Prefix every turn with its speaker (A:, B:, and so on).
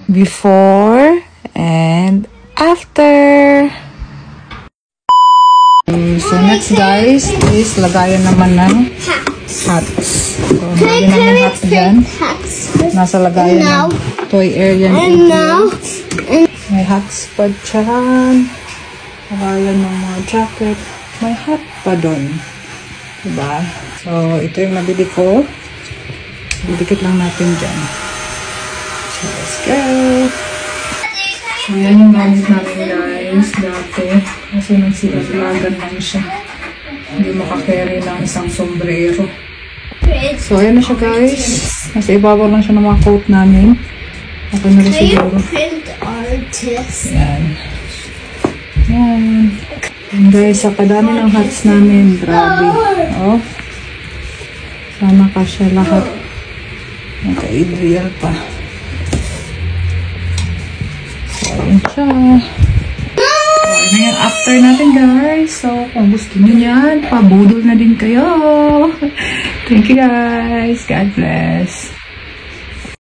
A: before and after. So next guys is lagayan naman ng hats. So lagyan namin hats dyan. Nasa lagayan ng toy area nito. May hats pa dyan. Lagayan ng mga jacket. May hat pa doon. Diba? So ito yung nabili ko. Didikit lang natin dyan. So let's go! So, yan yung gamit namin guys, dati. Kasi nagsilagan lang siya. Hindi makakarry ng isang sombrero. So, ayan na siya guys. Nasa ibabaw lang siya ng mga coat namin. Okay na rin siguro. Yan. Yan. And guys, sa kadami ng hats namin, grabe. Oh. Sana kasya lahat. Naka-Adriel pa. Ayan siya. So, ayan yung after natin guys. So, kung gusto nyo yan, pabudol na din kayo. Thank you guys. God bless.